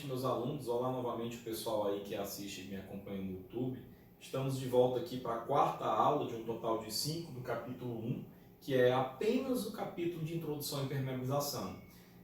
novamente, meus alunos, olá novamente o pessoal aí que assiste e me acompanha no YouTube. Estamos de volta aqui para a quarta aula de um total de 5 do capítulo 1, que é apenas o capítulo de introdução à impermeabilização.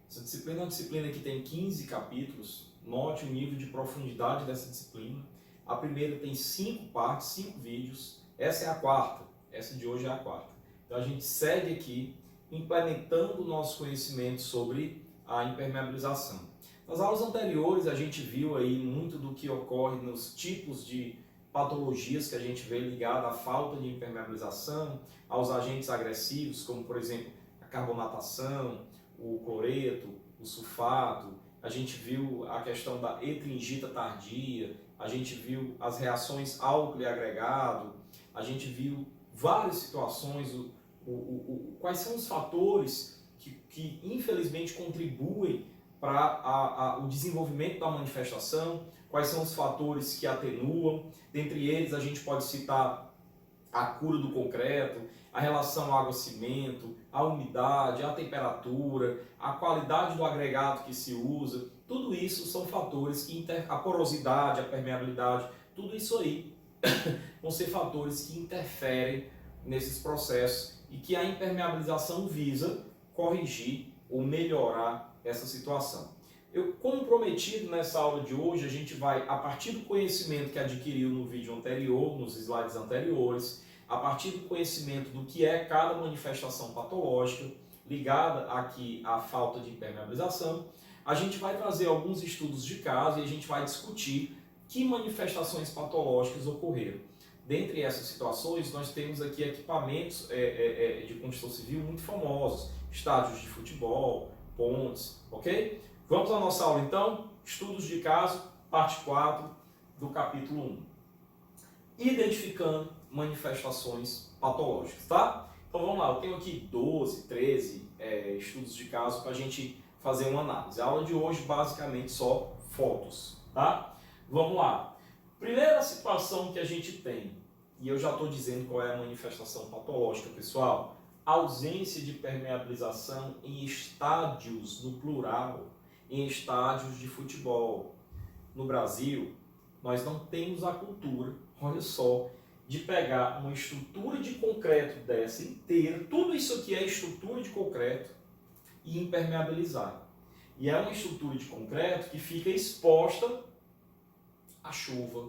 Essa disciplina é uma disciplina que tem 15 capítulos, note o nível de profundidade dessa disciplina. A primeira tem 5 partes, 5 vídeos, essa é a quarta, essa de hoje é a quarta. Então a gente segue aqui implementando o nosso conhecimento sobre a impermeabilização. Nas aulas anteriores a gente viu aí muito do que ocorre nos tipos de patologias que a gente vê ligada à falta de impermeabilização, aos agentes agressivos, como por exemplo a carbonatação, o cloreto, o sulfato. A gente viu a questão da etringita tardia, a gente viu as reações álcool e agregado, a gente viu várias situações, quais são os fatores que infelizmente contribuem para o desenvolvimento da manifestação, quais são os fatores que atenuam. Dentre eles a gente pode citar a cura do concreto, a relação água-cimento, a umidade, a temperatura, a qualidade do agregado que se usa. Tudo isso são fatores que a porosidade, a permeabilidade, tudo isso aí vão ser fatores que interferem nesses processos e que a impermeabilização visa corrigir ou melhorar essa situação. Como prometido, nessa aula de hoje, a gente vai, a partir do conhecimento que adquiriu no vídeo anterior, nos slides anteriores, a partir do conhecimento do que é cada manifestação patológica ligada aqui à falta de impermeabilização, a gente vai trazer alguns estudos de caso e a gente vai discutir que manifestações patológicas ocorreram. Dentre essas situações, nós temos aqui equipamentos de construção civil muito famosos, estádios de futebol, pontes, ok? Vamos à nossa aula então, estudos de caso, parte 4 do capítulo 1. Identificando manifestações patológicas, tá? Então vamos lá, eu tenho aqui 12, 13 estudos de caso para a gente fazer uma análise. A aula de hoje basicamente só fotos, tá? Vamos lá. Primeira situação que a gente tem, e eu já estou dizendo qual é a manifestação patológica, pessoal, ausência de permeabilização em estádios, no plural, em estádios de futebol. No Brasil, nós não temos a cultura, olha só, de pegar uma estrutura de concreto dessa inteira, tudo isso aqui é estrutura de concreto, e impermeabilizar. E é uma estrutura de concreto que fica exposta à chuva,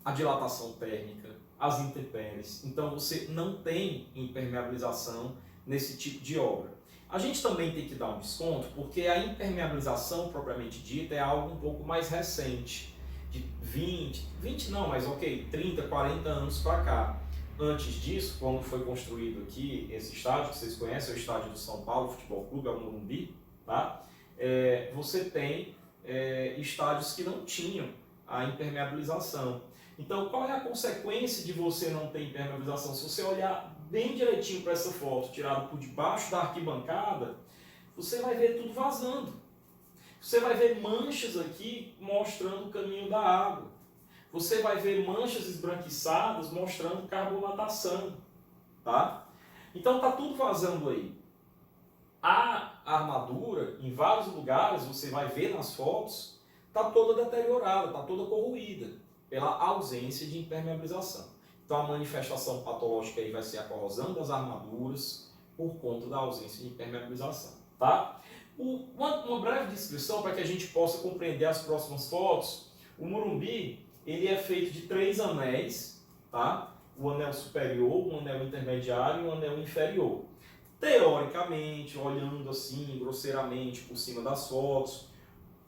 à dilatação térmica, às intempéries. Então você não tem impermeabilização nesse tipo de obra. A gente também tem que dar um desconto porque a impermeabilização propriamente dita é algo um pouco mais recente, de 20 não, mas ok, 30, 40 anos para cá. Antes disso, quando foi construído aqui esse estádio, que vocês conhecem, é o estádio do São Paulo Futebol Clube, é o Morumbi, tá? Você tem estádios que não tinham a impermeabilização. Então, qual é a consequência de você não ter impermeabilização? Se você olhar bem direitinho para essa foto, tirada por debaixo da arquibancada, você vai ver tudo vazando. Você vai ver manchas aqui mostrando o caminho da água. Você vai ver manchas esbranquiçadas mostrando carbonatação, tá? Então tá tudo vazando aí. A armadura, em vários lugares, você vai ver nas fotos, está toda deteriorada, está toda corroída pela ausência de impermeabilização. Então a manifestação patológica aí vai ser a corrosão das armaduras por conta da ausência de impermeabilização, tá? Uma breve descrição para que a gente possa compreender as próximas fotos. O Morumbi, ele é feito de 3 anéis, tá? O anel superior, o anel intermediário e o anel inferior. Teoricamente, olhando assim grosseiramente por cima das fotos,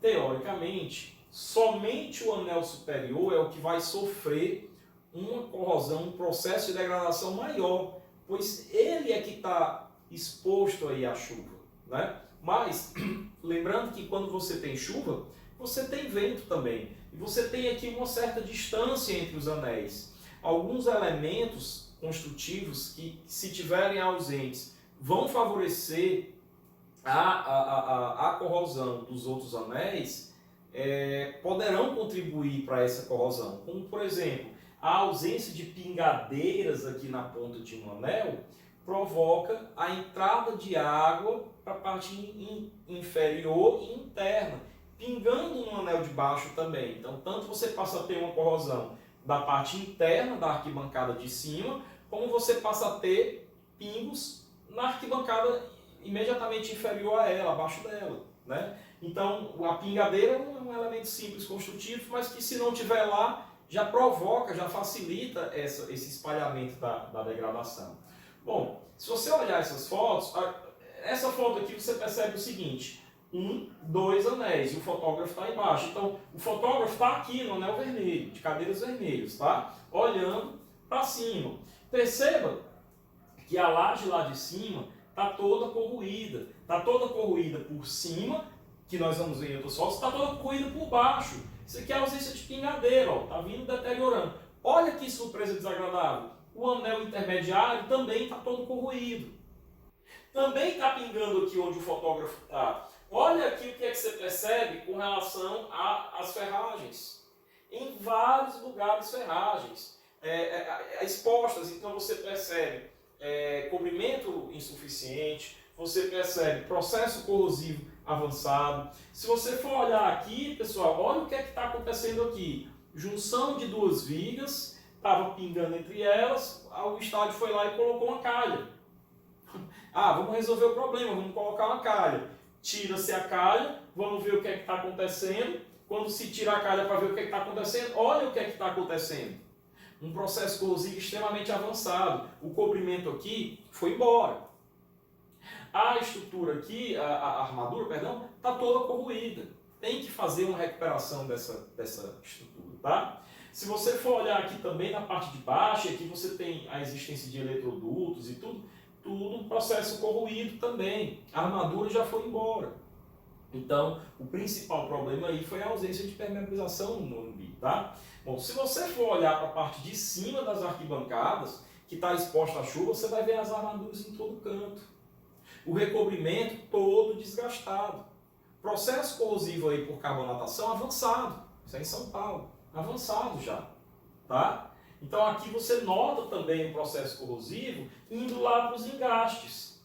teoricamente, somente o anel superior é o que vai sofrer uma corrosão, um processo de degradação maior, pois ele é que está exposto aí à chuva, né? Mas, lembrando que quando você tem chuva, você tem vento também, e você tem aqui uma certa distância entre os anéis. Alguns elementos construtivos que, se tiverem ausentes, vão favorecer a corrosão dos outros anéis, poderão contribuir para essa corrosão. Como, por exemplo, a ausência de pingadeiras aqui na ponta de um anel provoca a entrada de água para a parte inferior e interna. pingando no anel de baixo também. Então, tanto você passa a ter uma corrosão da parte interna da arquibancada de cima, como você passa a ter pingos na arquibancada imediatamente inferior a ela, abaixo dela, né? Então, a pingadeira é um elemento simples construtivo, mas que se não tiver lá, já provoca, já facilita esse espalhamento da degradação. Bom, se você olhar essas fotos, essa foto aqui você percebe o seguinte: 2 anéis, e o fotógrafo está embaixo. Então, o fotógrafo está aqui no anel vermelho, de cadeiras vermelhas, tá? Olhando para cima. Perceba que a laje lá de cima está toda corroída. Está toda corroída por cima, que nós vamos ver em outras fotos, está toda corroída por baixo. Isso aqui é a ausência de pingadeira, ó, está vindo deteriorando. Olha que surpresa desagradável. O anel intermediário também está todo corroído. Também está pingando aqui onde o fotógrafo está. Olha aqui o que é que você percebe com relação às ferragens. Em vários lugares ferragens expostas, então você percebe cobrimento insuficiente, você percebe processo corrosivo avançado. Se você for olhar aqui, pessoal, olha o que é que está acontecendo aqui. Junção de 2 vigas, estava pingando entre elas, o estádio foi lá e colocou uma calha. Vamos resolver o problema, vamos colocar uma calha. Tira-se a calha, vamos ver o que é que está acontecendo. Quando se tira a calha para ver o que é que está acontecendo, olha o que é que está acontecendo. Um processo corrosivo extremamente avançado. O cobrimento aqui foi embora. A estrutura aqui, a armadura, perdão, está toda corroída. Tem que fazer uma recuperação dessa estrutura, tá? Se você for olhar aqui também na parte de baixo, aqui você tem a existência de eletrodutos e tudo um processo corroído também. A armadura já foi embora. Então, o principal problema aí foi a ausência de permeabilização no Morumbi, tá? Bom, se você for olhar para a parte de cima das arquibancadas, que está exposta à chuva, você vai ver as armaduras em todo canto. O recobrimento todo desgastado. Processo corrosivo aí por carbonatação avançado. Isso é em São Paulo. Avançado já, tá? Então aqui você nota também o processo corrosivo indo lá para os engastes,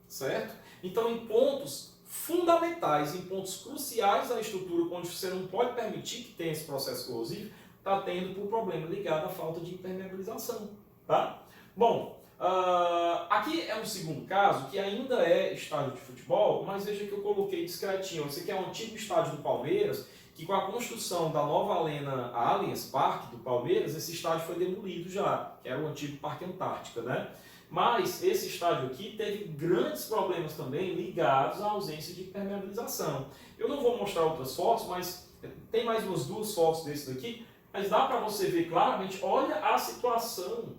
certo? Então em pontos fundamentais, em pontos cruciais da estrutura, onde você não pode permitir que tenha esse processo corrosivo, está tendo por problema ligado à falta de impermeabilização, tá? Bom, aqui é um segundo caso que ainda é estádio de futebol, mas veja que eu coloquei discretinho. Esse aqui é um antigo estádio do Palmeiras, que com a construção da nova Arena Allianz Parque do Palmeiras, esse estádio foi demolido já, que era o antigo Parque Antártica, né? Mas esse estádio aqui teve grandes problemas também ligados à ausência de impermeabilização. Eu não vou mostrar outras fotos, mas tem mais umas 2 fotos desse daqui, mas dá para você ver claramente, olha a situação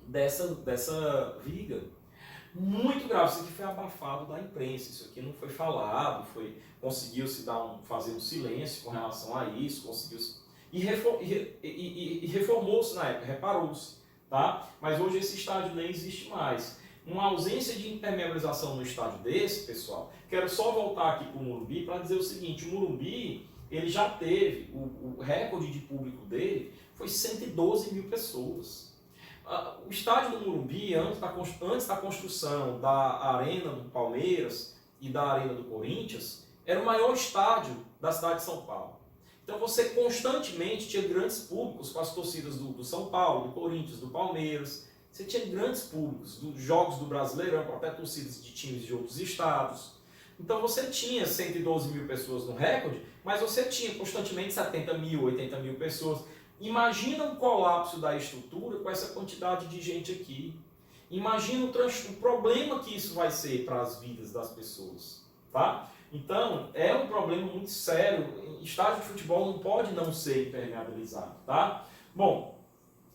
dessa viga. Muito grave, isso aqui foi abafado da imprensa, isso aqui não foi falado, conseguiu-se fazer um silêncio com relação a isso, e reformou-se na época, reparou-se, tá? Mas hoje esse estádio nem existe mais. Uma ausência de impermeabilização no estádio desse, pessoal, quero só voltar aqui para o Morumbi para dizer o seguinte: o Morumbi, ele já teve, o recorde de público dele foi 112 mil pessoas. O estádio do Morumbi, antes da construção da Arena do Palmeiras e da Arena do Corinthians, era o maior estádio da cidade de São Paulo. Então você constantemente tinha grandes públicos com as torcidas do São Paulo, do Corinthians, do Palmeiras. Você tinha grandes públicos, dos jogos do Brasileirão, até torcidas de times de outros estados. Então você tinha 112 mil pessoas no recorde, mas você tinha constantemente 70 mil, 80 mil pessoas. Imagina um colapso da estrutura com essa quantidade de gente aqui. Imagina o problema que isso vai ser para as vidas das pessoas, tá? Então, é um problema muito sério. Estádio de futebol não pode não ser impermeabilizado, tá? Bom,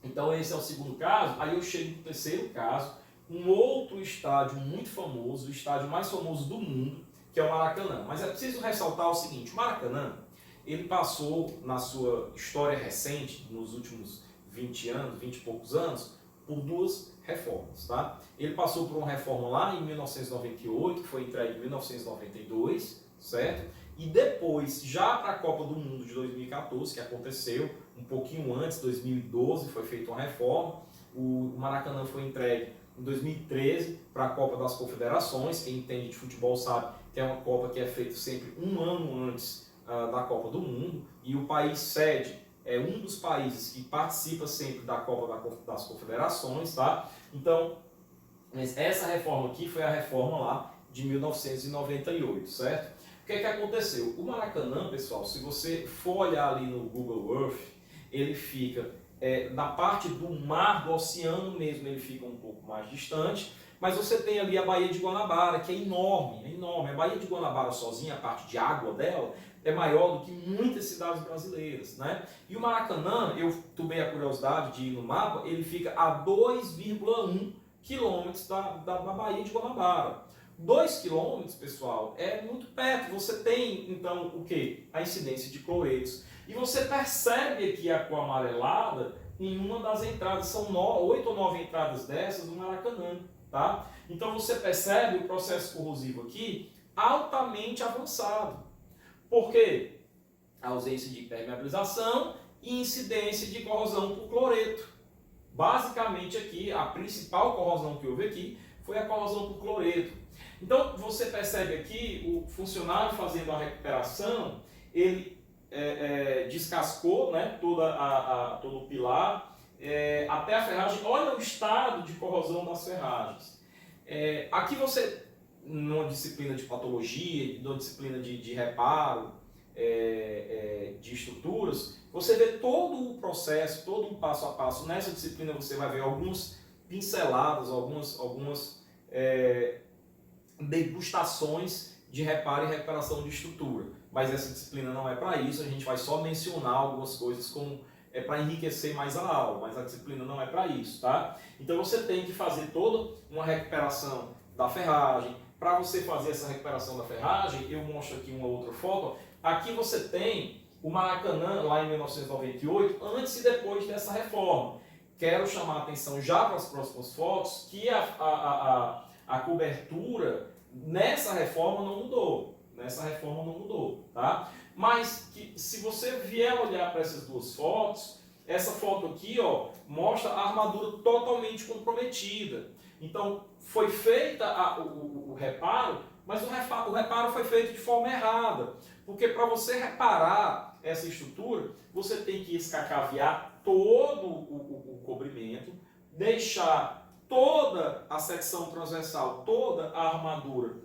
então esse é o segundo caso. Aí eu chego no terceiro caso, um outro estádio muito famoso, o estádio mais famoso do mundo, que é o Maracanã. Mas é preciso ressaltar o seguinte: o Maracanã, ele passou na sua história recente, nos últimos 20 anos, 20 e poucos anos, por 2 reformas, tá? Ele passou por uma reforma lá em 1998, que foi entregue em 1992, certo? E depois, já para a Copa do Mundo de 2014, que aconteceu um pouquinho antes, 2012, foi feita uma reforma. O Maracanã foi entregue em 2013 para a Copa das Confederações. Quem entende de futebol sabe, que é uma Copa que é feita sempre um ano antes da Copa do Mundo, e o país sede é um dos países que participa sempre da Copa das Confederações, tá? Então, essa reforma aqui foi a reforma lá de 1998, certo? O que é que aconteceu? O Maracanã, pessoal, se você for olhar ali no Google Earth, ele fica na parte do mar, do oceano mesmo, ele fica um pouco mais distante, mas você tem ali a Baía de Guanabara, que é enorme, é enorme. A Baía de Guanabara sozinha, a parte de água dela, é maior do que muitas cidades brasileiras, né? E o Maracanã, eu tomei a curiosidade de ir no mapa, ele fica a 2,1 quilômetros da Baía de Guanabara. 2 quilômetros, pessoal, é muito perto. Você tem, então, o quê? A incidência de cloretos. E você percebe aqui a cor amarelada em uma das entradas, são 8 ou 9 entradas dessas no Maracanã, tá? Então você percebe o processo corrosivo aqui altamente avançado. Por quê? A ausência de impermeabilização e incidência de corrosão por cloreto. Basicamente aqui, a principal corrosão que houve aqui foi a corrosão por cloreto. Então você percebe aqui o funcionário fazendo a recuperação, ele descascou, né, todo o pilar, até a ferragem. Olha o estado de corrosão das ferragens. Aqui você, numa disciplina de patologia, numa disciplina de reparo de estruturas, você vê todo o processo, todo um passo a passo. Nessa disciplina você vai ver algumas pinceladas, algumas degustações de reparo e recuperação de estrutura. Mas essa disciplina não é para isso, a gente vai só mencionar algumas coisas como para enriquecer mais a aula, mas a disciplina não é para isso, tá? Então você tem que fazer toda uma recuperação da ferragem. Para você fazer essa recuperação da ferragem, eu mostro aqui uma outra foto. Aqui você tem o Maracanã lá em 1998, antes e depois dessa reforma. Quero chamar a atenção já para as próximas fotos que a cobertura nessa reforma não mudou. Tá? Mas se você vier olhar para essas duas fotos, essa foto aqui, ó, mostra a armadura totalmente comprometida. Então foi feita o reparo, mas o reparo foi feito de forma errada. Porque para você reparar essa estrutura, você tem que escacaviar todo o cobrimento, deixar toda a secção transversal, toda a armadura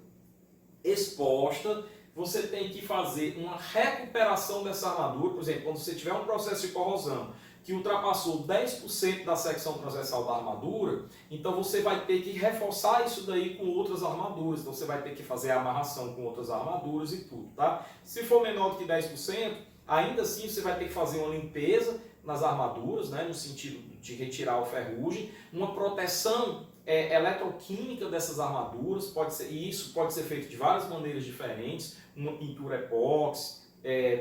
exposta. Você tem que fazer uma recuperação dessa armadura. Por exemplo, quando você tiver um processo de corrosão que ultrapassou 10% da secção transversal da armadura, então você vai ter que reforçar isso daí com outras armaduras. Então você vai ter que fazer a amarração com outras armaduras e tudo, tá? Se for menor do que 10%, ainda assim você vai ter que fazer uma limpeza nas armaduras, né, no sentido de retirar a ferrugem, uma proteção eletroquímica dessas armaduras, e isso pode ser feito de várias maneiras diferentes, uma pintura epóxi,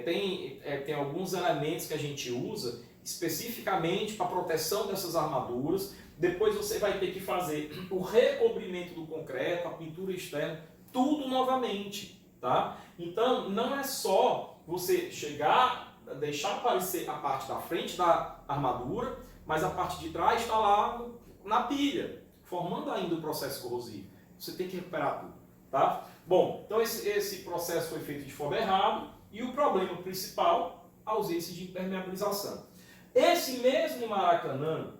tem alguns elementos que a gente usa especificamente para a proteção dessas armaduras. Depois você vai ter que fazer o recobrimento do concreto, a pintura externa, tudo novamente, tá? Então não é só você chegar, deixar aparecer a parte da frente da armadura, mas a parte de trás está lá na pilha, formando ainda o processo corrosivo. Você tem que recuperar tudo, tá? Bom, então esse processo foi feito de forma errada e o problema principal, a ausência de impermeabilização. Esse mesmo Maracanã,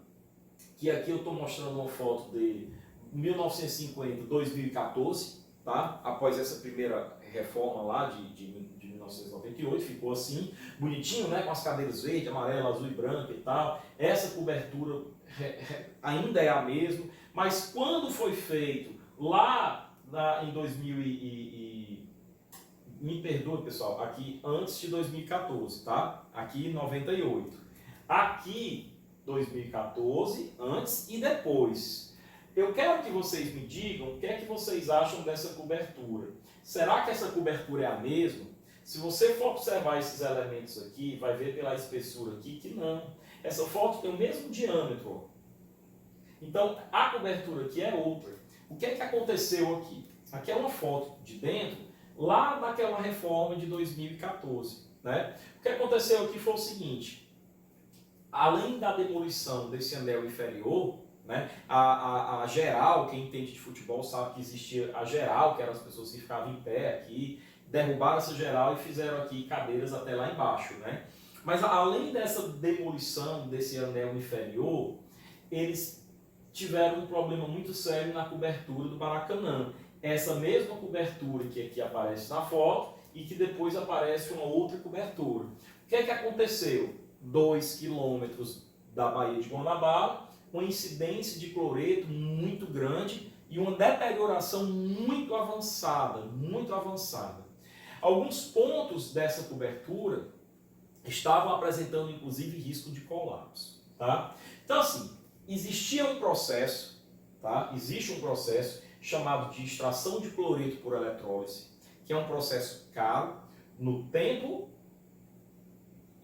que aqui eu estou mostrando uma foto de 1950, 2014, tá? Após essa primeira reforma lá de 1998, ficou assim, bonitinho, né? Com as cadeiras verde, amarela, azul e branca e tal. Essa cobertura ainda é a mesma, mas quando foi feito lá em 2000 me perdoe, pessoal, aqui antes de 2014, tá? Aqui 98. Aqui 2014, antes e depois. Eu quero que vocês me digam o que é que vocês acham dessa cobertura. Será que essa cobertura é a mesma? Se você for observar esses elementos aqui, vai ver pela espessura aqui que não. Essa foto tem o mesmo diâmetro. Ó. Então, a cobertura aqui é outra. O que é que aconteceu aqui? Aqui é uma foto de dentro, lá daquela reforma de 2014. Né? O que aconteceu aqui foi o seguinte. Além da demolição desse anel inferior, né? A geral, quem entende de futebol sabe que existia a geral, que eram as pessoas que ficavam em pé aqui, derrubaram essa geral e fizeram aqui cadeiras até lá embaixo, né? Mas além dessa demolição desse anel inferior, eles tiveram um problema muito sério na cobertura do Maracanã. Essa mesma cobertura que aqui aparece na foto e que depois aparece uma outra cobertura. O que é que aconteceu? 2 quilômetros da Baía de Guanabara, uma incidência de cloreto muito grande e uma deterioração muito avançada, muito avançada. Alguns pontos dessa cobertura estavam apresentando inclusive risco de colapso, tá? Então assim, existia um processo, tá? Existe um processo chamado de extração de cloreto por eletrólise, que é um processo caro no tempo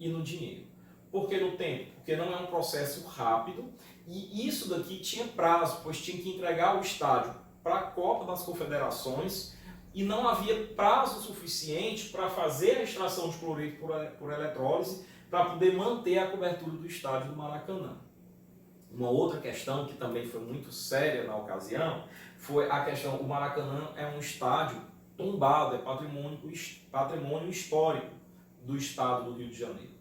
e no dinheiro. Por que no tempo? Porque não é um processo rápido e isso daqui tinha prazo, pois tinha que entregar o estádio para a Copa das Confederações e não havia prazo suficiente para fazer a extração de cloreto por eletrólise para poder manter a cobertura do estádio do Maracanã. Uma outra questão que também foi muito séria na ocasião foi a questão, o Maracanã é um estádio tombado, é patrimônio histórico do estado do Rio de Janeiro.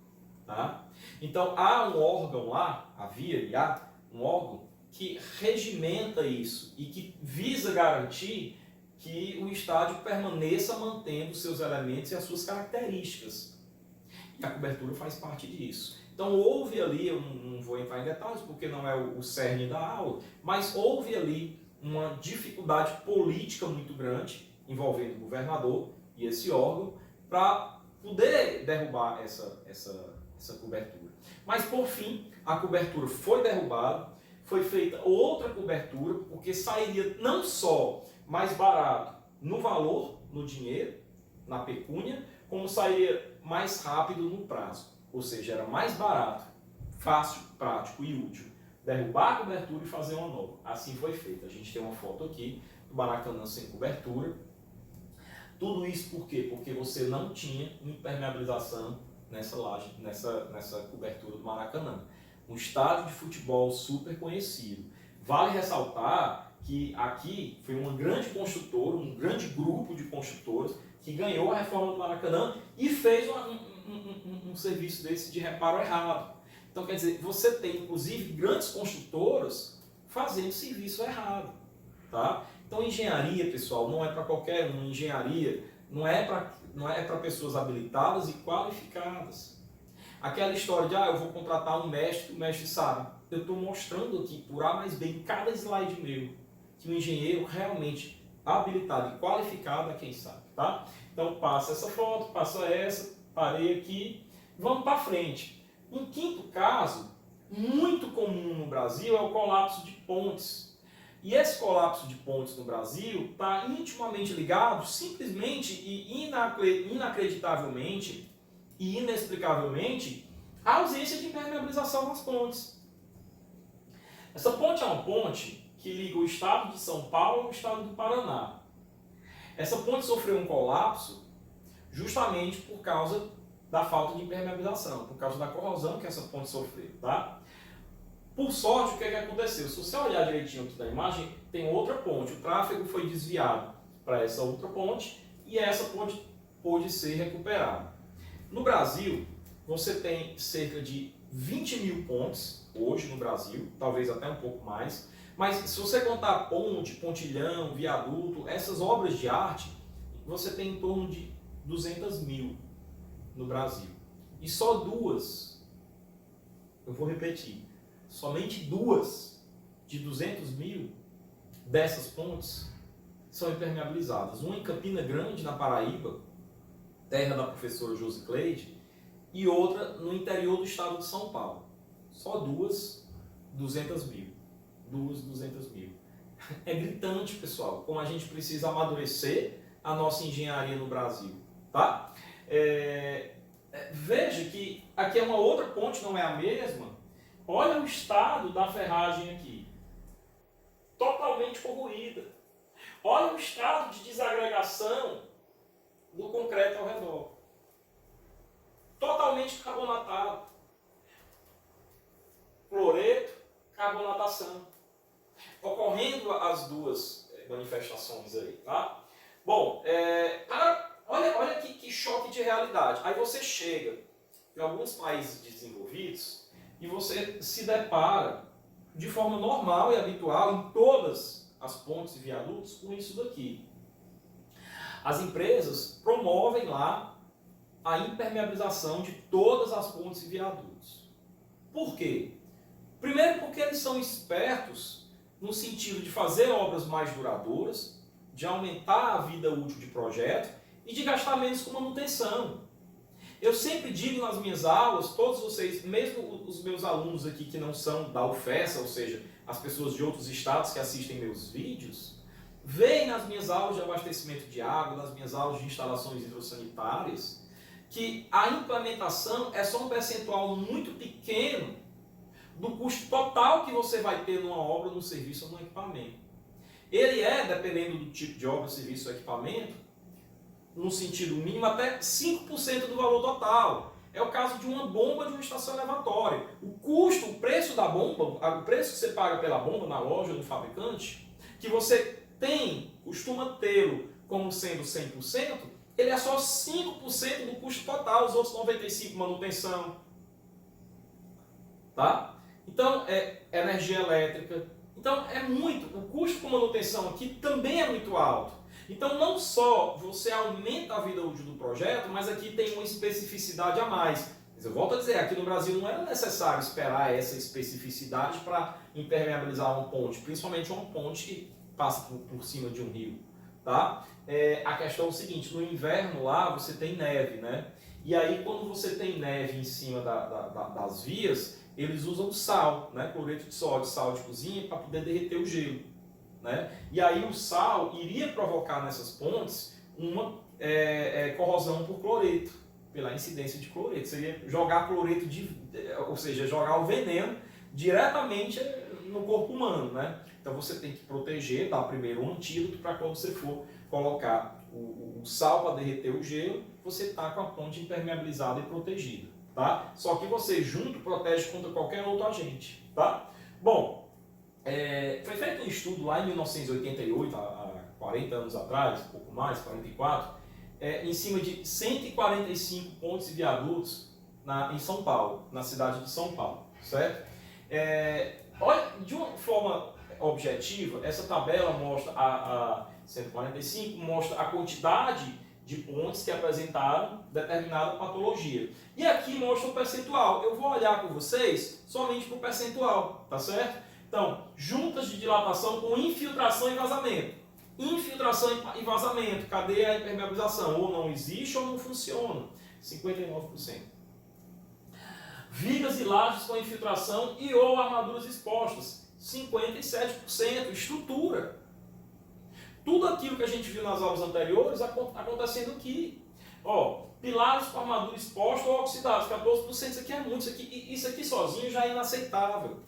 Tá? Então há um órgão lá, havia e há um órgão que regimenta isso e que visa garantir que o estádio permaneça mantendo seus elementos e as suas características. E a cobertura faz parte disso. Então houve ali, eu não vou entrar em detalhes porque não é o cerne da aula, mas houve ali uma dificuldade política muito grande envolvendo o governador e esse órgão para poder derrubar essa cobertura. Mas por fim, a cobertura foi derrubada, foi feita outra cobertura, porque sairia não só mais barato no valor, no dinheiro, na pecúnia, como sairia mais rápido no prazo. Ou seja, era mais barato, fácil, prático e útil derrubar a cobertura e fazer uma nova. Assim foi feito. A gente tem uma foto aqui do Maracanã sem cobertura. Tudo isso por quê? Porque você não tinha impermeabilização nessa laje, nessa cobertura do Maracanã. Um estádio de futebol super conhecido. Vale ressaltar que aqui foi uma grande construtora, um grande grupo de construtores que ganhou a reforma do Maracanã e fez um serviço desse de reparo errado. Então, quer dizer, você tem, inclusive, grandes construtoras fazendo serviço errado. Tá? Então, engenharia, pessoal, não é para qualquer um. Engenharia não é para pessoas habilitadas e qualificadas. Aquela história de, eu vou contratar um mestre, o mestre sabe. Eu estou mostrando aqui, por A mais B, em cada slide meu, que o engenheiro realmente habilitado e qualificado é quem sabe. Tá? Então, passa essa foto, passa essa, parei aqui, vamos para frente. Um quinto caso, muito comum no Brasil, é o colapso de pontes. E esse colapso de pontes no Brasil está intimamente ligado, simplesmente e inacreditavelmente e inexplicavelmente, à ausência de impermeabilização nas pontes. Essa ponte é uma ponte que liga o estado de São Paulo ao estado do Paraná. Essa ponte sofreu um colapso justamente por causa da falta de impermeabilização, por causa da corrosão que essa ponte sofreu, tá? Por sorte, o que aconteceu? Se você olhar direitinho aqui na imagem, tem outra ponte. O tráfego foi desviado para essa outra ponte e essa ponte pôde ser recuperada. No Brasil, você tem cerca de 20 mil pontes hoje no Brasil, talvez até um pouco mais. Mas se você contar ponte, pontilhão, viaduto, essas obras de arte, você tem em torno de 200 mil no Brasil. E só duas, eu vou repetir, somente duas de 200 mil dessas pontes são impermeabilizadas. Uma em Campina Grande, na Paraíba, terra da professora Josicleide, e outra no interior do estado de São Paulo. Só duas, 200 mil. Duas, 200 mil. É gritante, pessoal, como a gente precisa amadurecer a nossa engenharia no Brasil. Tá? Veja que aqui é uma outra ponte, não é a mesma. Olha o estado da ferragem aqui. Totalmente corroída. Olha o estado de desagregação do concreto ao redor. Totalmente carbonatado. Cloreto, carbonatação. ocorrendo as duas manifestações aí, tá? Bom, olha que choque de realidade. Aí você chega em alguns países desenvolvidos e você se depara de forma normal e habitual em todas as pontes e viadutos com isso daqui. As empresas promovem lá a impermeabilização de todas as pontes e viadutos. Por quê? Primeiro porque eles são espertos no sentido de fazer obras mais duradouras, de aumentar a vida útil de projeto e de gastar menos com manutenção. Eu sempre digo nas minhas aulas, todos vocês, mesmo os meus alunos aqui que não são da UFESA, ou seja, as pessoas de outros estados que assistem meus vídeos, veem nas minhas aulas de abastecimento de água, nas minhas aulas de instalações hidrossanitárias, que a implementação é só um percentual muito pequeno do custo total que você vai ter numa obra, num serviço ou num equipamento. Ele é, dependendo do tipo de obra, serviço ou equipamento, no sentido mínimo, até 5% do valor total. É o caso de uma bomba de uma estação elevatória. O custo, o preço da bomba, o preço que você paga pela bomba na loja ou no fabricante, que você costuma tê-lo como sendo 100%, ele é só 5% do custo total, os outros 95% manutenção. Tá? Então, energia elétrica. Então, o custo com manutenção aqui também é muito alto. Então, não só você aumenta a vida útil do projeto, mas aqui tem uma especificidade a mais. Mas eu volto a dizer, aqui no Brasil não era necessário esperar essa especificidade para impermeabilizar uma ponte, principalmente uma ponte que passa por cima de um rio. Tá? A questão é o seguinte, no inverno lá você tem neve, né? E aí quando você tem neve em cima das vias, eles usam sal, né? Cloreto de sódio, sal de cozinha, para poder derreter o gelo. Né? E aí o sal iria provocar nessas pontes uma corrosão por cloreto, pela incidência de cloreto. Seria jogar cloreto, ou seja, jogar o veneno diretamente no corpo humano. Né? Então você tem que proteger, dar primeiro um antídoto para quando você for colocar o sal para derreter o gelo, você está com a ponte impermeabilizada e protegida. Tá? Só que você junto protege contra qualquer outro agente. Tá? Bom, foi feito um estudo lá em 1988, há 40 anos atrás, um pouco mais, 44, em cima de 145 pontes e viadutos em São Paulo, na cidade de São Paulo, certo? Olha, de uma forma objetiva, essa tabela mostra a 145, mostra a quantidade de pontes que apresentaram determinada patologia. E aqui mostra o percentual. Eu vou olhar com vocês somente para o percentual, tá certo? Então, juntas de dilatação com infiltração e vazamento. Infiltração e vazamento, cadê a impermeabilização? Ou não existe ou não funciona. 59%. Vigas e lajes com infiltração e ou armaduras expostas. 57%. Estrutura. Tudo aquilo que a gente viu nas aulas anteriores acontecendo aqui. Ó, pilares com armadura exposta ou oxidados, 14%. Isso aqui é muito. Isso aqui sozinho já é inaceitável.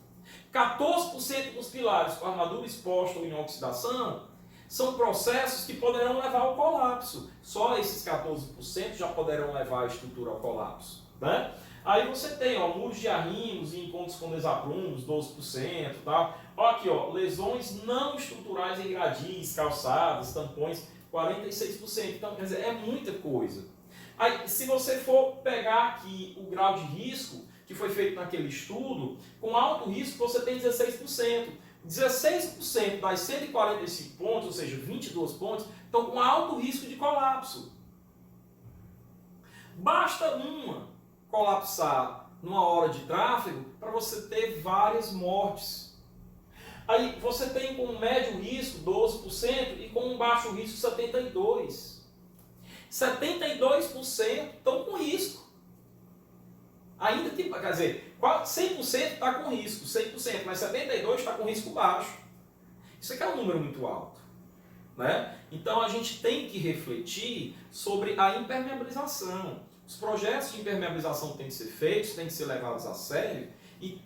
14% dos pilares com armadura exposta ou em oxidação são processos que poderão levar ao colapso. Só esses 14% já poderão levar a estrutura ao colapso. Né? Aí você tem muros de arrimos e encontros com desaprumos, 12%. Tá? Olha aqui, lesões não estruturais em gradis, calçadas, tampões, 46%. Então, quer dizer, é muita coisa. Aí, se você for pegar aqui o grau de risco que foi feito naquele estudo, com alto risco você tem 16%. 16% das 145 pontos, ou seja, 22 pontos, estão com alto risco de colapso. Basta uma colapsar numa hora de tráfego para você ter várias mortes. Aí você tem com médio risco 12% e com um baixo risco 72%. 72% estão com risco. Ainda que, quer dizer, 100% está com risco, 100%, mas 72% está com risco baixo. Isso aqui é um número muito alto. Né? Então a gente tem que refletir sobre a impermeabilização. Os projetos de impermeabilização têm que ser feitos, têm que ser levados a sério, e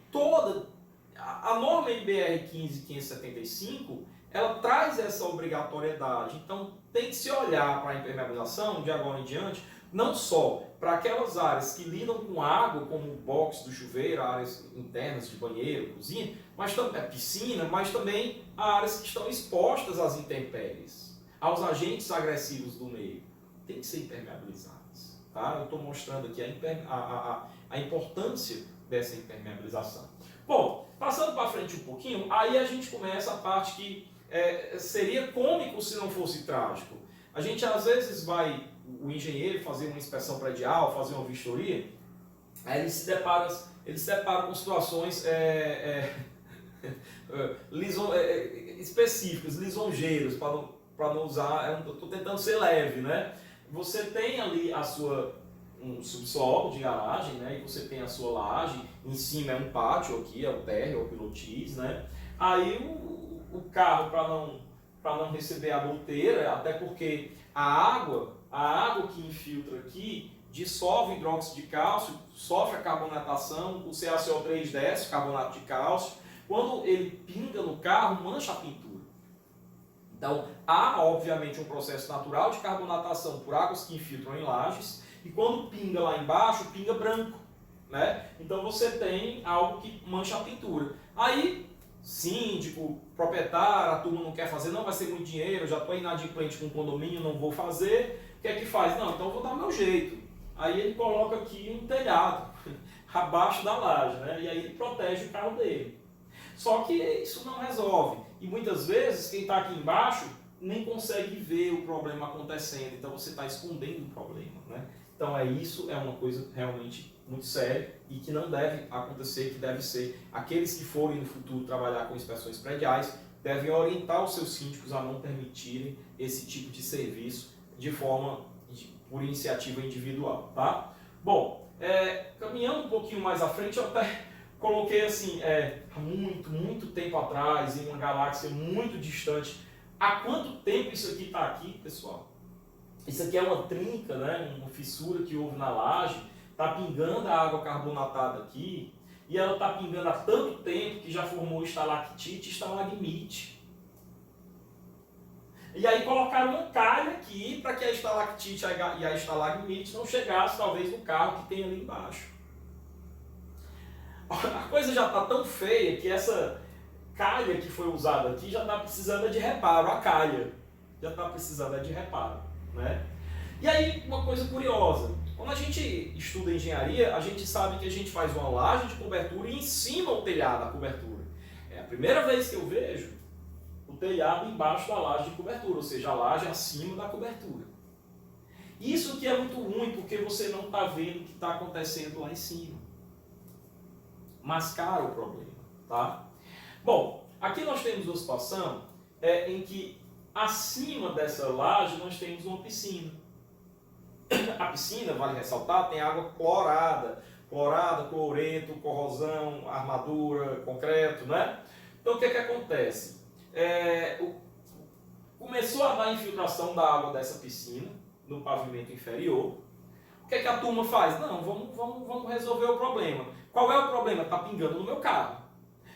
a norma NBR 15575, ela traz essa obrigatoriedade. Então tem que se olhar para a impermeabilização de agora em diante não só para aquelas áreas que lidam com água, como o box do chuveiro, áreas internas de banheiro, cozinha, mas também piscina, mas também áreas que estão expostas às intempéries, aos agentes agressivos do meio. Tem que ser impermeabilizadas. Tá? Eu estou mostrando aqui a importância dessa impermeabilização. Bom, passando para frente um pouquinho, aí a gente começa a parte que seria cômico se não fosse trágico. A gente às vezes vai, o engenheiro, fazer uma inspeção predial, fazer uma vistoria, aí ele se depara com situações específicas, lisonjeiras, para não usar, eu estou tentando ser leve, né? Você tem ali um subsolo de garagem, né? E você tem a sua laje, em cima é um pátio aqui, é o térreo, é o pilotis, né? Aí o carro, para não receber a goteira, até porque a água que infiltra aqui dissolve o hidróxido de cálcio, sofre a carbonatação, o CaCO3 desce, carbonato de cálcio. Quando ele pinga no carro, mancha a pintura. Então, há, obviamente, um processo natural de carbonatação por águas que infiltram em lajes, e quando pinga lá embaixo, pinga branco, né? Então, você tem algo que mancha a pintura. Aí, síndico, proprietário, a turma não quer fazer, não vai ser muito dinheiro, já estou inadimplente com o condomínio, não vou fazer. O que é que faz? Não, então eu vou dar meu jeito. Aí ele coloca aqui um telhado, abaixo da laje, né? E aí ele protege o carro dele. Só que isso não resolve. E muitas vezes quem está aqui embaixo nem consegue ver o problema acontecendo. Então você está escondendo o problema, né? Então isso é uma coisa realmente muito séria e que não deve acontecer, que deve ser aqueles que forem no futuro trabalhar com inspeções prediais devem orientar os seus síndicos a não permitirem esse tipo de serviço por iniciativa individual, tá? Bom, caminhando um pouquinho mais à frente, eu até coloquei assim, há muito tempo atrás, em uma galáxia muito distante. Há quanto tempo isso aqui está aqui, pessoal? Isso aqui é uma trinca, né? Uma fissura que houve na laje, está pingando a água carbonatada aqui, e ela está pingando há tanto tempo que já formou estalactite e estalagmite. E aí colocaram uma calha aqui para que a estalactite e a estalagmite não chegassem talvez no carro que tem ali embaixo. A coisa já está tão feia que essa calha que foi usada aqui já está precisando de reparo, a calha já está precisando de reparo, né? E aí uma coisa curiosa, quando a gente estuda engenharia, a gente sabe que a gente faz uma laje de cobertura e em cima o telhado da cobertura. É a primeira vez que eu vejo o telhado embaixo da laje de cobertura, ou seja, a laje acima da cobertura. Isso que é muito ruim, porque você não está vendo o que está acontecendo lá em cima. Mascara o problema, tá? Bom, aqui nós temos uma situação em que acima dessa laje nós temos uma piscina. A piscina, vale ressaltar, tem água clorada, cloreto, corrosão, armadura, concreto, né? Então o que é que acontece? Começou a dar infiltração da água dessa piscina no pavimento inferior. O que é que a turma faz? Não, vamos resolver o problema. Qual é o problema? Está pingando no meu carro.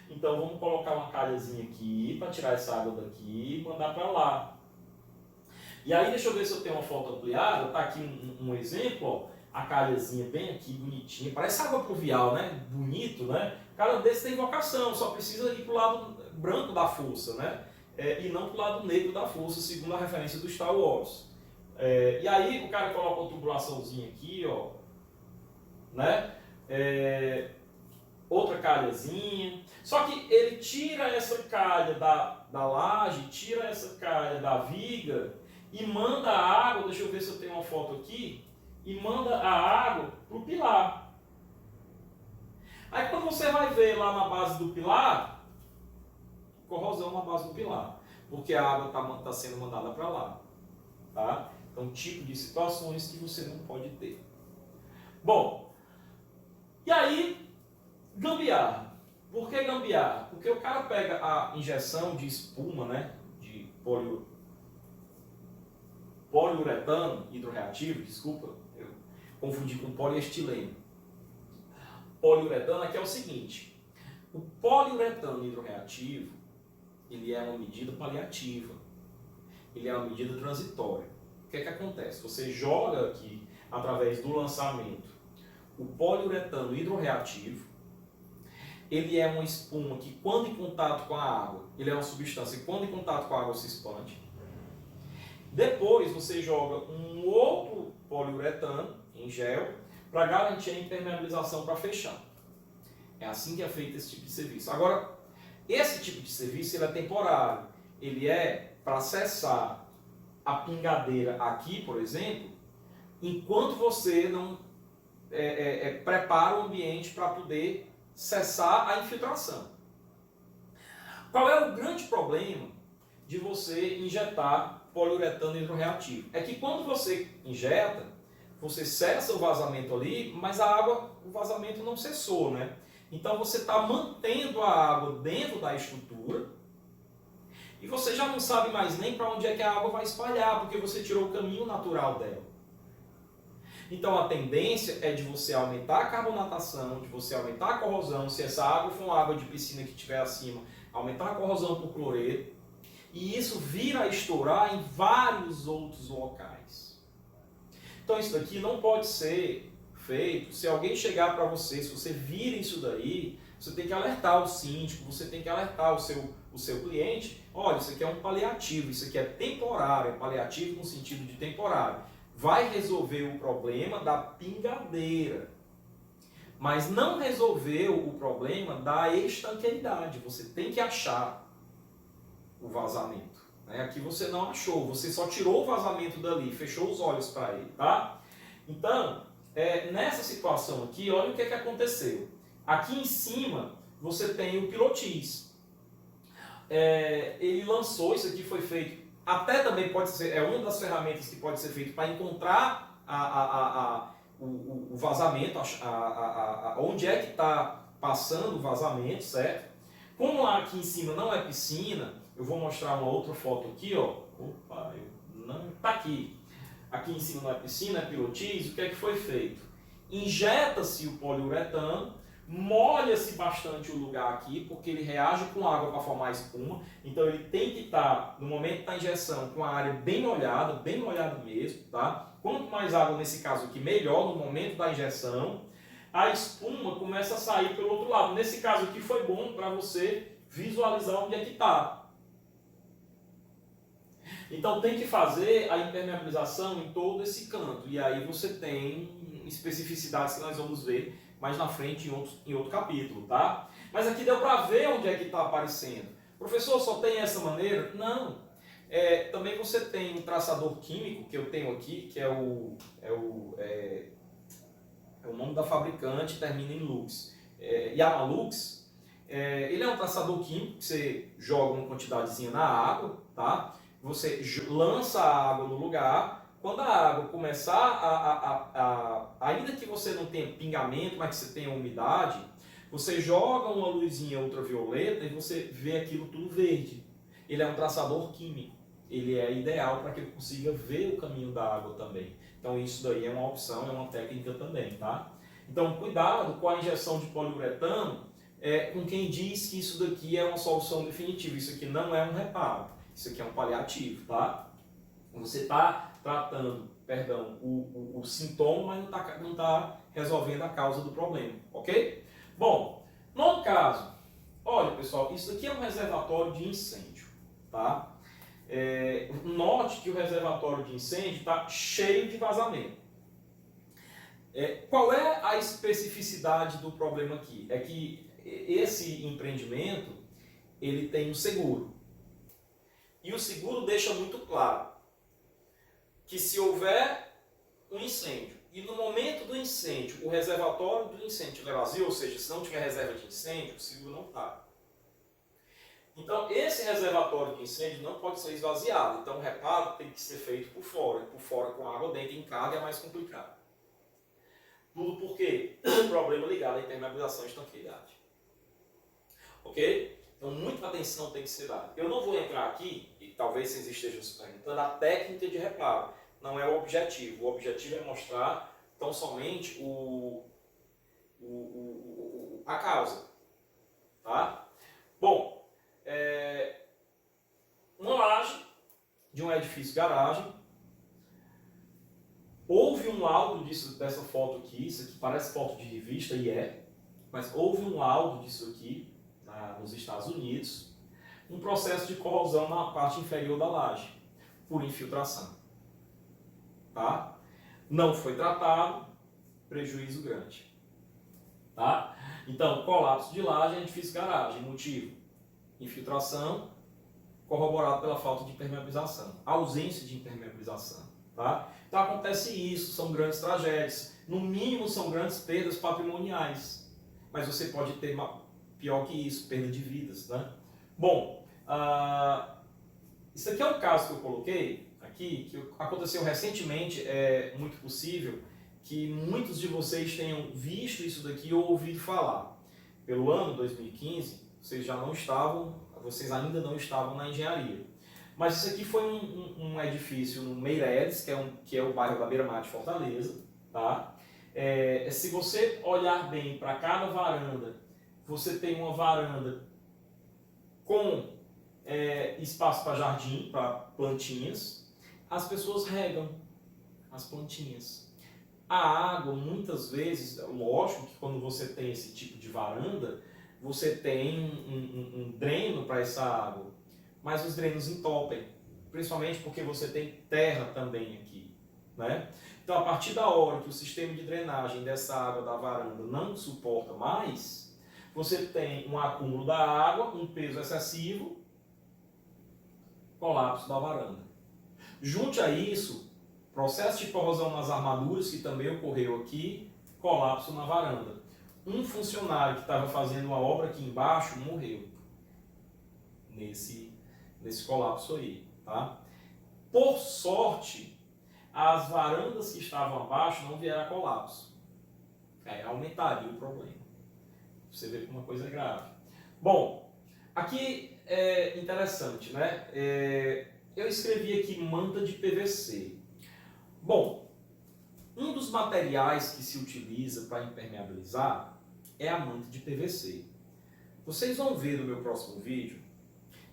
Então vamos colocar uma calhazinha aqui para tirar essa água daqui e mandar para lá. E aí deixa eu ver se eu tenho uma foto ampliada. Está aqui um exemplo, ó, a calhazinha bem aqui, bonitinha. Parece água pluvial, né? Bonito, né? O cara desse tem vocação, só precisa ir para o lado branco da força, né? E não para o lado negro da força, segundo a referência do Star Wars. E aí o cara coloca uma tubulaçãozinha aqui, ó, né? Outra calhazinha. Só que ele tira essa calha da laje, tira essa calha da viga e manda a água, deixa eu ver se eu tenho uma foto aqui, e manda a água para o pilar. Aí quando você vai ver lá na base do pilar, corrosão na base do pilar, porque a água está sendo mandada para lá, tá? Então, tipo de situações que você não pode ter. Bom, e aí, gambiarra. Por que gambiarra? Porque o cara pega a injeção de espuma, né, de poliuretano hidroreativo, desculpa, eu confundi com poliestileno. Poliuretano aqui é o seguinte, o poliuretano hidroreativo, ele é uma medida paliativa, ele é uma medida transitória. O que é que acontece? Você joga aqui através do lançamento, o poliuretano hidrorreativo. Ele é uma espuma que, quando em contato com a água, ele é uma substância que, quando em contato com a água, se expande. Depois você joga um outro poliuretano em gel para garantir a impermeabilização para fechar. É assim que é feito esse tipo de serviço. Agora, esse tipo de serviço ele é temporário. Ele é para cessar a pingadeira aqui, por exemplo, enquanto você não prepara o ambiente para poder cessar a infiltração. Qual é o grande problema de você injetar poliuretano hidrorreativo? É que quando você injeta, você cessa o vazamento ali, mas a água, o vazamento não cessou, né? Então você está mantendo a água dentro da estrutura e você já não sabe mais nem para onde é que a água vai espalhar, porque você tirou o caminho natural dela. Então a tendência é de você aumentar a carbonatação, de você aumentar a corrosão, se essa água for uma água de piscina que estiver acima, aumentar a corrosão por cloreto, e isso vira a estourar em vários outros locais. Então isso daqui não pode ser feito. Se alguém chegar para você, se você vira isso daí, você tem que alertar o síndico, você tem que alertar o seu cliente. Olha, isso aqui é um paliativo, isso aqui é temporário, é paliativo no sentido de temporário. Vai resolver o problema da pingadeira, mas não resolveu o problema da estanqueidade. Você tem que achar o vazamento. Aqui você não achou, você só tirou o vazamento dali, fechou os olhos para ele, tá? Então, nessa situação aqui, olha o que aconteceu. Aqui em cima você tem o pilotis. Ele lançou, isso aqui foi feito, até também pode ser, é uma das ferramentas que pode ser feito para encontrar o vazamento, onde é que está passando o vazamento, certo? Como lá aqui em cima não é piscina, eu vou mostrar uma outra foto aqui, ó. Opa, não está aqui. Aqui em cima não é piscina, é pilotis. O que é que foi feito? Injeta-se o poliuretano, molha-se bastante o lugar aqui, porque ele reage com água para formar espuma. Então ele tem que estar, no momento da injeção, com a área bem molhada mesmo, tá? Quanto mais água nesse caso aqui, melhor no momento da injeção. A espuma começa a sair pelo outro lado. Nesse caso aqui foi bom para você visualizar onde é que está. Então tem que fazer a impermeabilização em todo esse canto. E aí você tem especificidades que nós vamos ver mais na frente em outro capítulo, tá? Mas aqui deu para ver onde é que está aparecendo. Professor, só tem essa maneira? Não. Também você tem um traçador químico que eu tenho aqui, que é o nome da fabricante, termina em Lux. Yamalux. Ele é um traçador químico que você joga uma quantidadezinha na água, tá? Você lança a água no lugar. Quando a água começar ainda que você não tenha pingamento, mas que você tenha umidade, você joga uma luzinha ultravioleta e você vê aquilo tudo verde. Ele é um traçador químico. Ele é ideal para que ele consiga ver o caminho da água também. Então isso daí é uma opção, é uma técnica também, tá? Então cuidado com a injeção de poliuretano com quem diz que isso daqui é uma solução definitiva. Isso aqui não é um reparo. Isso aqui é um paliativo, tá? Você está tratando, o sintoma, mas não tá resolvendo a causa do problema, ok? Bom, no caso, olha pessoal, isso aqui é um reservatório de incêndio, tá? Note que o reservatório de incêndio está cheio de vazamento. Qual é a especificidade do problema aqui? É que esse empreendimento, ele tem um seguro. E o seguro deixa muito claro que se houver um incêndio e no momento do incêndio o reservatório do incêndio estiver vazio, ou seja, se não tiver reserva de incêndio, o seguro não paga. Então esse reservatório de incêndio não pode ser esvaziado, então o reparo tem que ser feito por fora com água dentro em carga é mais complicado. Tudo porque o problema ligado à impermeabilização e estanqueidade. Ok? Então muita atenção tem que ser dada. Eu não vou entrar aqui, e talvez vocês estejam se perguntando, a técnica de reparo. Não é o objetivo. O objetivo é mostrar tão somente a causa. Tá? Bom, uma laje de um edifício garagem, houve houve um laudo dessa foto aqui, isso aqui parece foto de revista e mas houve um laudo disso aqui nos Estados Unidos, um processo de corrosão na parte inferior da laje, por infiltração. Tá? Não foi tratado, prejuízo grande. Tá? Então, colapso de laje em edifício garagem, motivo, infiltração, corroborado pela falta de impermeabilização, ausência de impermeabilização. Tá? Então acontece isso, são grandes tragédias, no mínimo são grandes perdas patrimoniais, mas você pode ter pior que isso, perda de vidas. Né? Bom, isso aqui é um caso que eu coloquei aqui, que aconteceu recentemente, é muito possível que muitos de vocês tenham visto isso daqui ou ouvido falar. Pelo ano 2015, vocês ainda não estavam na engenharia. Mas isso aqui foi um edifício no Meireles, que é o bairro da Beira-Mar de Fortaleza. Tá? Se você olhar bem para cada varanda, você tem uma varanda com espaço para jardim, para plantinhas. As pessoas regam as plantinhas. A água, muitas vezes, lógico que quando você tem esse tipo de varanda, você tem um dreno para essa água, mas os drenos entopem, principalmente porque você tem terra também aqui. Né? Então, a partir da hora que o sistema de drenagem dessa água da varanda não suporta mais, você tem um acúmulo da água, um peso excessivo, colapso da varanda. Junte a isso, processo de corrosão nas armaduras, que também ocorreu aqui, colapso na varanda. Um funcionário que estava fazendo uma obra aqui embaixo morreu nesse colapso aí. Tá? Por sorte, as varandas que estavam abaixo não vieram a colapso. Aumentaria o problema. Você vê como uma coisa é grave. Bom, aqui é interessante, né? Eu escrevi aqui manta de PVC. Bom, um dos materiais que se utiliza para impermeabilizar é a manta de PVC. Vocês vão ver no meu próximo vídeo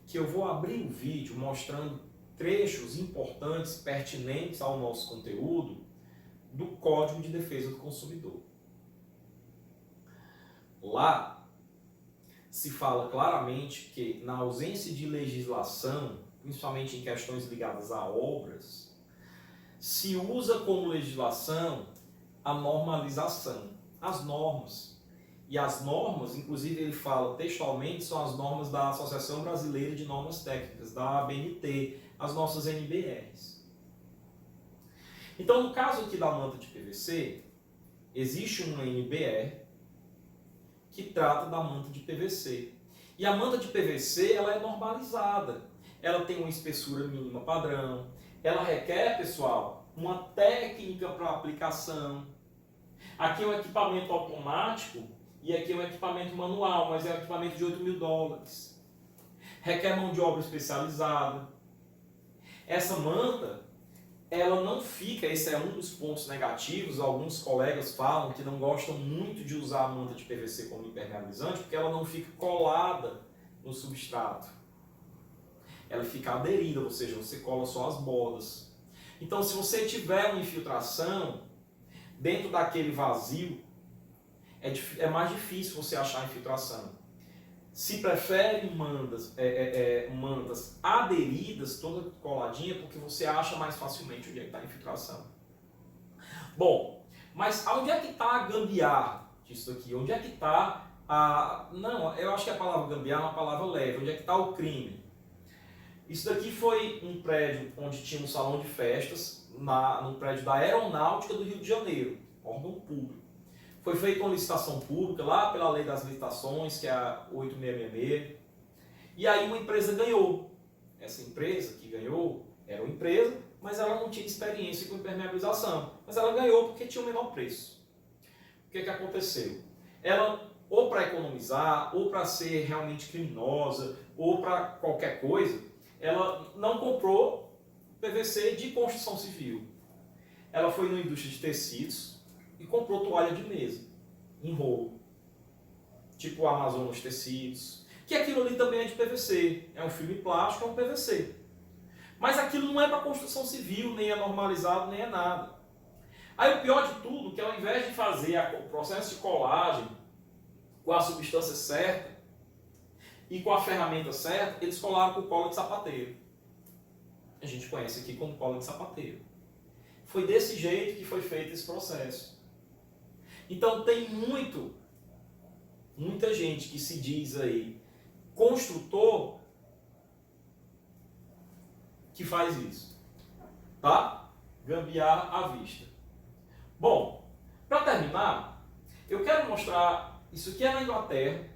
que eu vou abrir um vídeo mostrando trechos importantes, pertinentes ao nosso conteúdo do Código de Defesa do Consumidor. Lá se fala claramente que, na ausência de legislação, principalmente em questões ligadas a obras, se usa como legislação a normalização, as normas. E as normas, inclusive ele fala textualmente, são as normas da Associação Brasileira de Normas Técnicas, da ABNT, as nossas NBRs. Então, no caso aqui da manta de PVC, existe uma NBR que trata da manta de PVC. E a manta de PVC ela é normalizada. Ela tem uma espessura mínima padrão. Ela requer, pessoal, uma técnica para aplicação. Aqui é um equipamento automático e aqui é um equipamento manual, mas é um equipamento de $8.000. Requer mão de obra especializada. Essa manta, ela não fica, esse é um dos pontos negativos, alguns colegas falam que não gostam muito de usar a manta de PVC como impermeabilizante, porque ela não fica colada no substrato. Ela fica aderida, ou seja, você cola só as bordas. Então, se você tiver uma infiltração dentro daquele vazio, é mais difícil você achar a infiltração. Se prefere mantas aderidas, toda coladinha, porque você acha mais facilmente onde é que está a infiltração. Bom, mas onde é que está a gambiarra disso aqui? Onde é que está a... Não, eu acho que a palavra gambiarra é uma palavra leve. Onde é que está o crime? Isso daqui foi um prédio onde tinha um salão de festas, no prédio da Aeronáutica do Rio de Janeiro, órgão público. Foi feita uma licitação pública lá pela lei das licitações, que é a 8666. E aí uma empresa ganhou. Essa empresa que ganhou era uma empresa, mas ela não tinha experiência com impermeabilização. Mas ela ganhou porque tinha o menor preço. O que aconteceu? Ela, ou para economizar, ou para ser realmente criminosa, ou para qualquer coisa, ela não comprou PVC de construção civil. Ela foi na indústria de tecidos e comprou toalha de mesa, em rolo, tipo o Amazonas Tecidos, que aquilo ali também é de PVC, é um filme plástico, é um PVC. Mas aquilo não é para construção civil, nem é normalizado, nem é nada. Aí o pior de tudo é que ao invés de fazer o processo de colagem com a substância certa e com a ferramenta certa, eles colaram com cola de sapateiro. A gente conhece aqui como cola de sapateiro. Foi desse jeito que foi feito esse processo. Então tem muita gente que se diz aí construtor que faz isso, tá? Gambiarra à vista. Bom, para terminar, eu quero mostrar, isso aqui é na Inglaterra,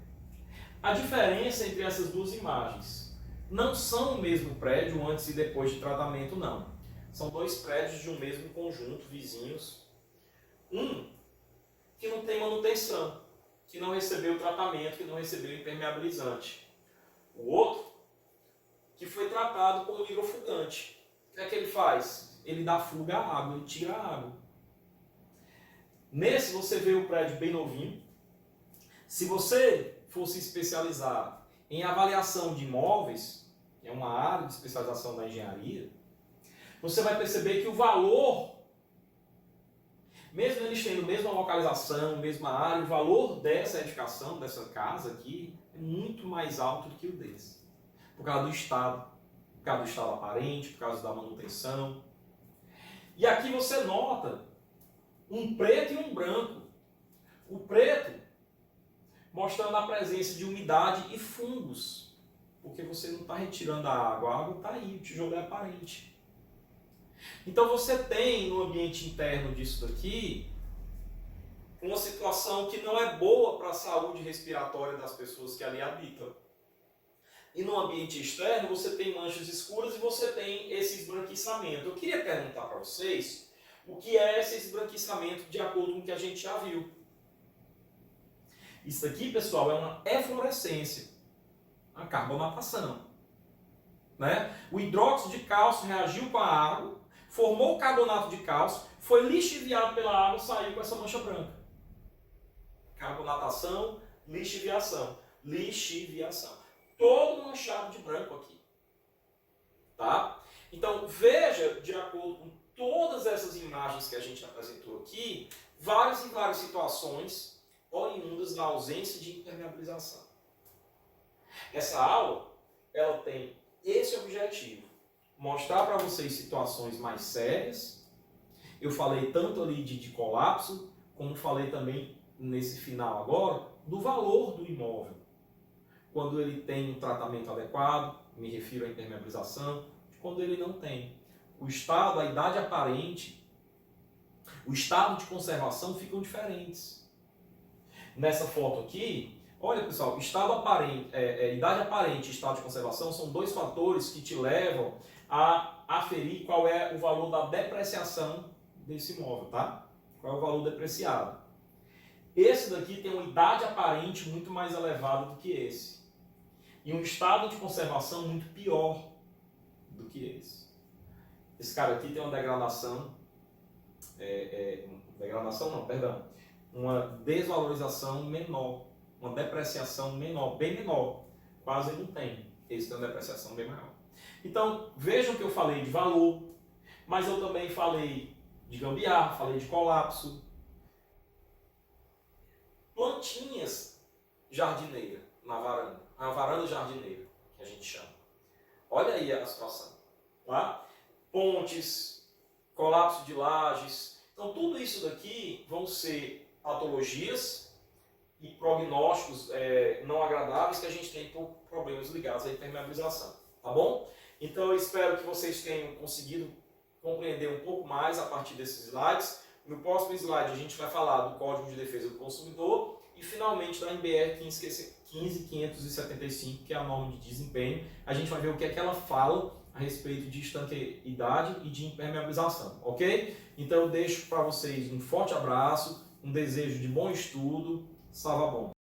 a diferença entre essas duas imagens. Não são o mesmo prédio antes e depois de tratamento, não. São dois prédios de um mesmo conjunto, vizinhos. Um que não tem manutenção, que não recebeu tratamento, que não recebeu impermeabilizante. O outro que foi tratado com hidrofugante. O que é que ele faz? Ele dá fuga à água, ele tira a água. Nesse você vê o prédio bem novinho. Se você fosse especializar em avaliação de imóveis, que é uma área de especialização da engenharia, você vai perceber que o valor, mesmo eles tendo a mesma localização, mesma área, o valor dessa edificação, dessa casa aqui, é muito mais alto do que o desse. Por causa do estado aparente, por causa da manutenção. E aqui você nota um preto e um branco. O preto mostrando a presença de umidade e fungos, porque você não está retirando a água está aí, o tijolo é aparente. Então você tem no ambiente interno disso daqui uma situação que não é boa para a saúde respiratória das pessoas que ali habitam. E no ambiente externo você tem manchas escuras e você tem esse esbranquiçamento. Eu queria perguntar para vocês o que é esse esbranquiçamento de acordo com o que a gente já viu. Isso aqui, pessoal, é uma eflorescência, a carbonatação. Né? O hidróxido de cálcio reagiu com a água, formou o carbonato de cálcio, foi lixiviado pela água e saiu com essa mancha branca. Carbonatação, lixiviação. Lixiviação. Todo manchado de branco aqui. Tá? Então, veja, de acordo com todas essas imagens que a gente apresentou aqui, várias e várias situações oriundas da ausência de impermeabilização. Essa aula, ela tem esse objetivo, mostrar para vocês situações mais sérias. Eu falei tanto ali de colapso, como falei também nesse final agora, do valor do imóvel. Quando ele tem um tratamento adequado, me refiro à impermeabilização, quando ele não tem. O estado, a idade aparente, o estado de conservação ficam diferentes. Nessa foto aqui, olha pessoal, estado aparente, idade aparente e estado de conservação são dois fatores que te levam a aferir qual é o valor da depreciação desse imóvel, tá? Qual é o valor depreciado. Esse daqui tem uma idade aparente muito mais elevada do que esse. E um estado de conservação muito pior do que esse. Esse cara aqui tem uma degradação, uma desvalorização menor, uma depreciação menor, bem menor, quase não tem. Esse tem uma depreciação bem maior. Então, vejam que eu falei de valor, mas eu também falei de gambiarra, falei de colapso. Plantinhas jardineiras na varanda, a varanda jardineira, que a gente chama. Olha aí a situação. Tá? Pontes, colapso de lajes. Então, tudo isso daqui vão ser patologias e prognósticos não agradáveis que a gente tem por problemas ligados à impermeabilização. Tá bom? Então, eu espero que vocês tenham conseguido compreender um pouco mais a partir desses slides. No próximo slide, a gente vai falar do Código de Defesa do Consumidor e, finalmente, da NBR 15575, que é a norma de desempenho. A gente vai ver o que é que ela fala a respeito de estanqueidade e de impermeabilização, ok? Então, eu deixo para vocês um forte abraço, um desejo de bom estudo. Salva bom!